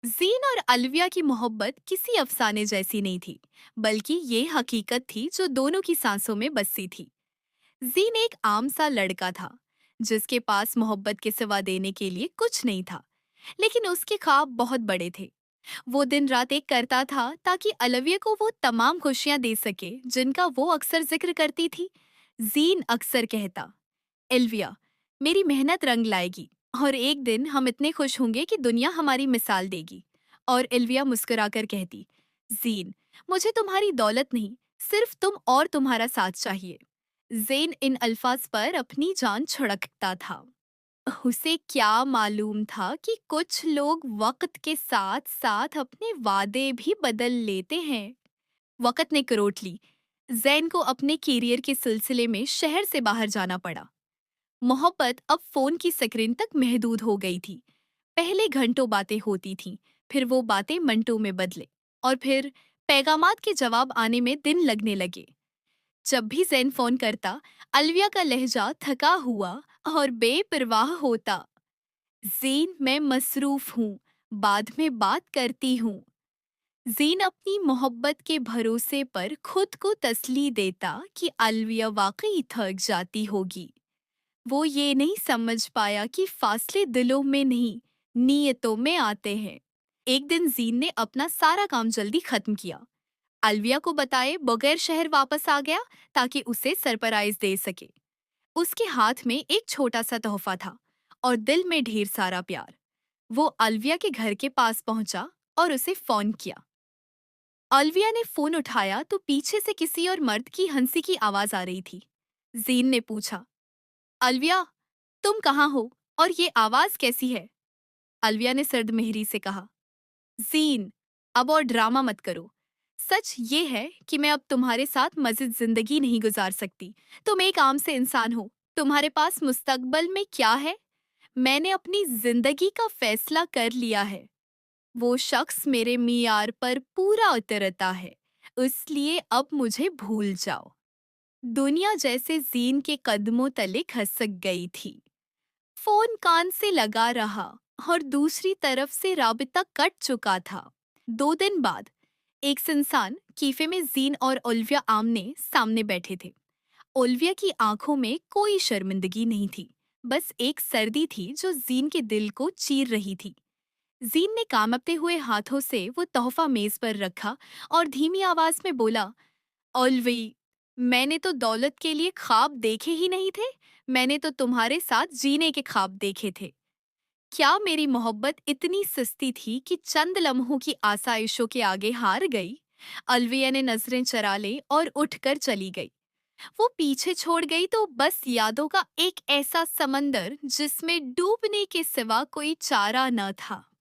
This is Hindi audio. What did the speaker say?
जीन और अलविया की मोहब्बत किसी अफसाने जैसी नहीं थी, बल्कि ये हकीकत थी जो दोनों की सांसों में बसी थी। जीन एक आम सा लड़का था, जिसके पास मोहब्बत के सिवा देने के लिए कुछ नहीं था। लेकिन उसके ख्वाब बहुत बड़े थे। वो दिन रात एक करता था ताकि अलविया को वो तमाम खुशियां दे सके जिनका वो अक्सर जिक्र करती थी। जीन अक्सर कहता, एल्विया, मेरी मेहनत रंग लाएगी और एक दिन हम इतने खुश होंगे कि दुनिया हमारी मिसाल देगी। और एल्विया मुस्कुराकर कहती, जीन, मुझे तुम्हारी दौलत नहीं, सिर्फ तुम और तुम्हारा साथ चाहिए। जेन इन अल्फाज पर अपनी जान छिड़कता था। उसे क्या मालूम था कि कुछ लोग वक्त के साथ साथ अपने वादे भी बदल लेते हैं। वक्त ने करवट ली। जैन को अपने कैरियर के सिलसिले में शहर से बाहर जाना पड़ा। मोहब्बत अब फोन की स्क्रीन तक महदूद हो गई थी। पहले घंटों बातें होती थीं, फिर वो बातें मिनटों में बदले, और फिर पैगामात के जवाब आने में दिन लगने लगे। जब भी जैन फोन करता, अलविया का लहजा थका हुआ और बेपरवाह होता। जीन, मैं मसरूफ हूँ, बाद में बात करती हूँ। जीन अपनी मोहब्बत के भरोसे पर खुद को तसली देता कि अलविया वाकई थक जाती होगी। वो ये नहीं समझ पाया कि फासले दिलों में नहीं, नीयतों में आते हैं। एक दिन जीन ने अपना सारा काम जल्दी खत्म किया। अलविया को बताए बगैर शहर वापस आ गया ताकि उसे सरप्राइज दे सके। उसके हाथ में एक छोटा सा तोहफा था और दिल में ढेर सारा प्यार। वो अलविया के घर के पास पहुंचा और उसे फोन किया। अलविया ने फोन उठाया तो पीछे से किसी और मर्द की हंसी की आवाज आ रही थी। जीन ने पूछा, अलविया, तुम कहाँ हो और ये आवाज कैसी है? अलविया ने सर्द मेहरी से कहा, जीन, अब और ड्रामा मत करो। सच ये है कि मैं अब तुम्हारे साथ मजिद जिंदगी नहीं गुजार सकती। तुम एक आम से इंसान हो। तुम्हारे पास मुस्तकबल में क्या है? मैंने अपनी जिंदगी का फैसला कर लिया है। वो शख्स मेरे मियार पर पूरा उतरता है, इसलिए अब मुझे भूल जाओ। दुनिया जैसे जीन के कदमों तले खसक गई थी। फोन कान से लगा रहा और दूसरी तरफ से राबिता कट चुका था। 2 दिन बाद एक सुनसान कैफे में जीन और ओल्विया आमने सामने बैठे थे। ओल्विया की आंखों में कोई शर्मिंदगी नहीं थी, बस एक सर्दी थी जो जीन के दिल को चीर रही थी। जीन ने कांपते हुए हाथों से वो तोहफा मेज पर रखा और धीमी आवाज में बोला, ओल्वी, मैंने तो दौलत के लिए ख्वाब देखे ही नहीं थे। मैंने तो तुम्हारे साथ जीने के ख्वाब देखे थे। क्या मेरी मोहब्बत इतनी सस्ती थी कि चंद लम्हों की आसाइशों के आगे हार गई? अलविया ने नजरें चरा ली और उठकर चली गई। वो पीछे छोड़ गई तो बस यादों का एक ऐसा समंदर जिसमें डूबने के सिवा कोई चारा न था।